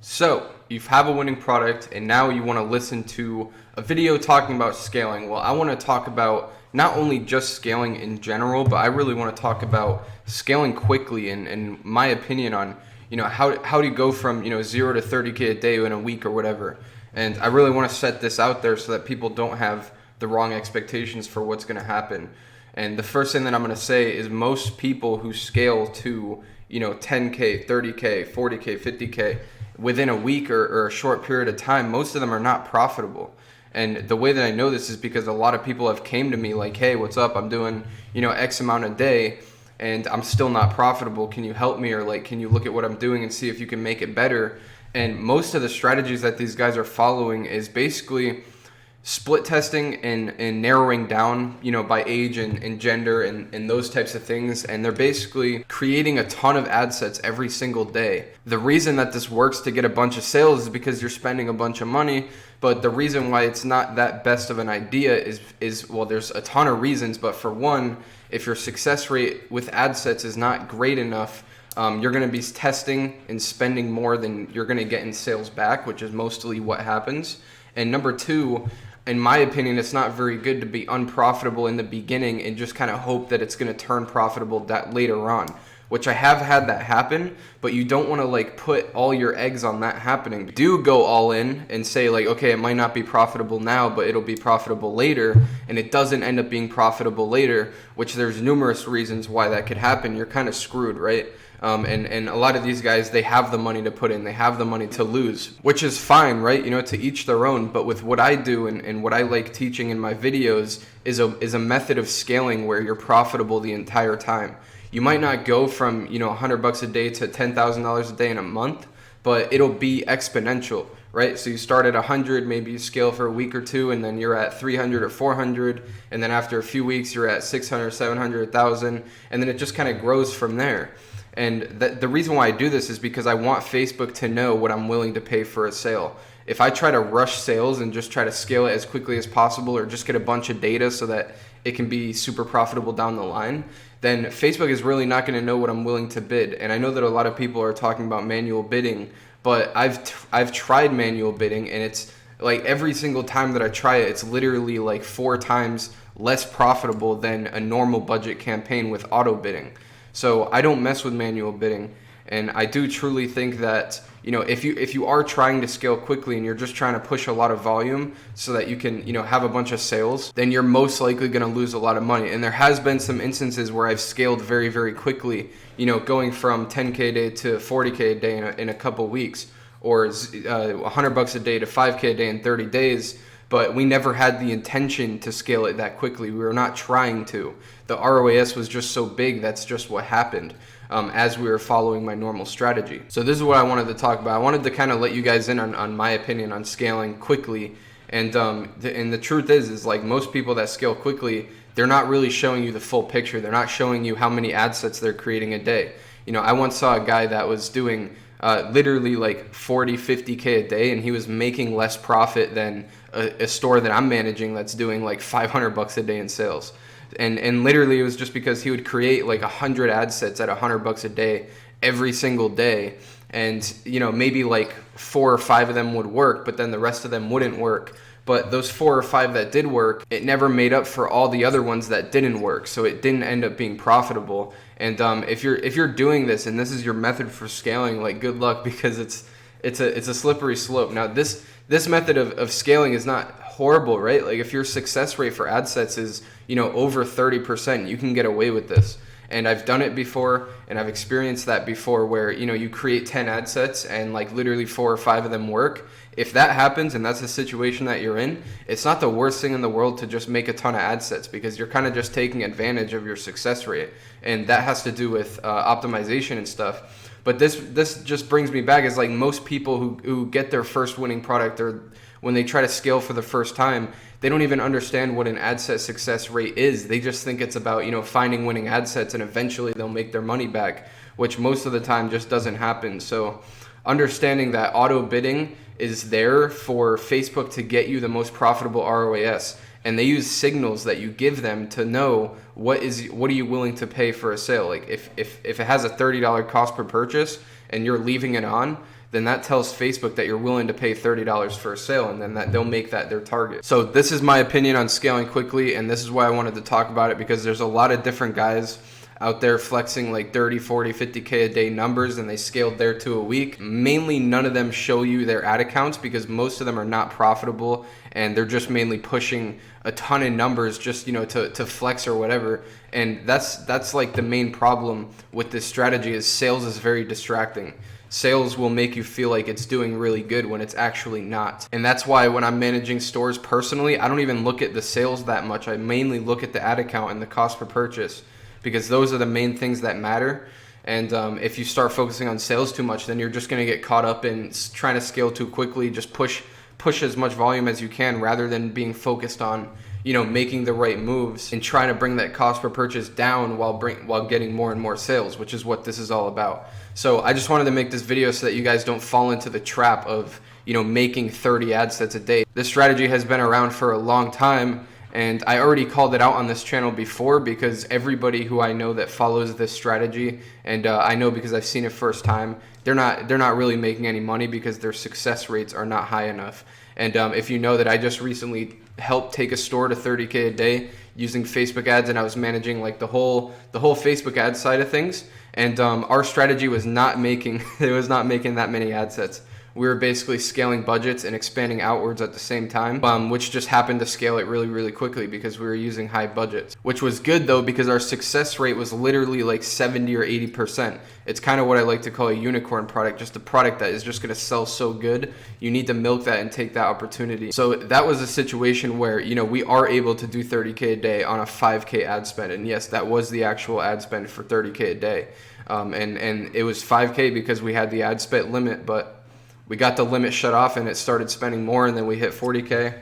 So you have a winning product and now you want to listen to a video talking about scaling. Well, I want to talk about not only just scaling in general, but I really want to talk about scaling quickly and my opinion on, how do you go from, 0 to 30K a day in a week or whatever. And I really want to set this out there so that people don't have the wrong expectations for what's going to happen. And the first thing that I'm going to say is most people who scale to, 10K, 30K, 40K, 50K within a week or a short period of time, most of them are not profitable. And the way that I know this is because a lot of people have came to me like, hey, what's up? I'm doing, X amount a day and I'm still not profitable. Can you help me? Or like, can you look at what I'm doing and see if you can make it better? And most of the strategies that these guys are following is basically split testing and narrowing down, by age and gender and those types of things. And they're basically creating a ton of ad sets every single day. The reason that this works to get a bunch of sales is because you're spending a bunch of money. But the reason why it's not that best of an idea is well, there's a ton of reasons. But for one, if your success rate with ad sets is not great enough, you're going to be testing and spending more than you're going to get in sales back, which is mostly what happens. And number two, in my opinion, it's not very good to be unprofitable in the beginning and just kind of hope that it's going to turn profitable that later on, which I have had that happen, but you don't want to put all your eggs on that happening. Do go all in and say okay, it might not be profitable now, but it'll be profitable later, and it doesn't end up being profitable later, which there's numerous reasons why that could happen. You're kind of screwed, right? And a lot of these guys, they have the money to put in, they have the money to lose, which is fine, right? To each their own. But with what I do and what I like teaching in my videos is a method of scaling where you're profitable the entire time. You might not go from, $100 a day to $10,000 a day in a month, but it'll be exponential, right? So you start at 100, maybe you scale for a week or two, and then you're at 300 or 400, and then after a few weeks, you're at 600, 700, 1,000, and then it just kind of grows from there. And the reason why I do this is because I want Facebook to know what I'm willing to pay for a sale. If I try to rush sales and just try to scale it as quickly as possible or just get a bunch of data so that it can be super profitable down the line, then Facebook is really not going to know what I'm willing to bid. And I know that a lot of people are talking about manual bidding, but I've tried manual bidding, and it's every single time that I try it, it's literally 4 times less profitable than a normal budget campaign with auto bidding. So I don't mess with manual bidding, and I do truly think that if you are trying to scale quickly and you're just trying to push a lot of volume so that you can have a bunch of sales, then you're most likely going to lose a lot of money. And there has been some instances where I've scaled very, very quickly, going from 10K a day to 40K a day in a couple weeks, or $100 a day to 5K a day in 30 days. But we never had the intention to scale it that quickly. We were not trying to. The ROAS was just so big, that's just what happened as we were following my normal strategy. So this is what I wanted to talk about. I wanted to kind of let you guys in on my opinion on scaling quickly. And the truth is most people that scale quickly, they're not really showing you the full picture. They're not showing you how many ad sets they're creating a day. I once saw a guy that was doing literally 40, 50K a day, and he was making less profit than a store that I'm managing that's doing $500 a day in sales. And literally it was just because he would create 100 ad sets at $100 a day every single day. And, maybe 4 or 5 of them would work, but then the rest of them wouldn't work. But those 4 or 5 that did work, it never made up for all the other ones that didn't work. So it didn't end up being profitable. And if you're doing this and this is your method for scaling, good luck, because it's a slippery slope. Now this method of scaling is not horrible, right? If your success rate for ad sets is over 30%, you can get away with this. And I've done it before, and I've experienced that before, where you create 10 ad sets and literally 4 or 5 of them work. If that happens and that's the situation that you're in, it's not the worst thing in the world to just make a ton of ad sets, because you're kind of just taking advantage of your success rate, and that has to do with optimization and stuff. But this just brings me back is most people who get their first winning product, or when they try to scale for the first time, they don't even understand what an ad set success rate is. They just think it's about finding winning ad sets and eventually they'll make their money back, which most of the time just doesn't happen. So understanding that auto bidding is there for Facebook to get you the most profitable ROAS, and they use signals that you give them to know what are you willing to pay for a sale. If it has a $30 cost per purchase and you're leaving it on, then that tells Facebook that you're willing to pay $30 for a sale, and then that they'll make that their target. So this is my opinion on scaling quickly, and this is why I wanted to talk about it, because there's a lot of different guys out there flexing like 30, 40, 50K a day numbers, and they scaled there to a week. Mainly none of them show you their ad accounts because most of them are not profitable, and they're just mainly pushing a ton of numbers just, you know, to flex or whatever. And that's like the main problem with this strategy is sales is very distracting. Sales will make you feel like it's doing really good when it's actually not. And that's why when I'm managing stores personally, I don't even look at the sales that much. I mainly look at the ad account and the cost per purchase, because those are the main things that matter. And if you start focusing on sales too much, then you're just going to get caught up in trying to scale too quickly. Just push as much volume as you can rather than being focused on, you know, making the right moves and trying to bring that cost per purchase down while getting more and more sales, which is what this is all about. So I just wanted to make this video so that you guys don't fall into the trap of, you know, making 30 ad sets a day. This strategy has been around for a long time, and I already called it out on this channel before because everybody who I know that follows this strategy, and I know because I've seen it first time, they're not really making any money because their success rates are not high enough. And if you know that I just recently helped take a store to 30K a day using Facebook ads, and I was managing like the whole Facebook ad side of things, and our strategy was not making that many ad sets. We were basically scaling budgets and expanding outwards at the same time, which just happened to scale it really, really quickly because we were using high budgets, which was good though because our success rate was literally like 70 or 80%. It's kind of what I like to call a unicorn product, just a product that is just going to sell so good. You need to milk that and take that opportunity. So that was a situation where, you know, we are able to do 30K a day on a 5K ad spend. And yes, that was the actual ad spend for 30K a day. And it was 5K because we had the ad spend limit, but we got the limit shut off and it started spending more, and then we hit 40K,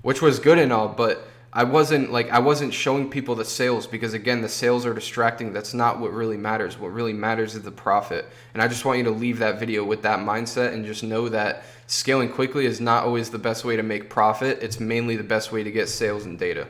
which was good and all, but I wasn't showing people the sales because, again, the sales are distracting. That's not what really matters. What really matters is the profit. And I just want you to leave that video with that mindset and just know that scaling quickly is not always the best way to make profit. It's mainly the best way to get sales and data.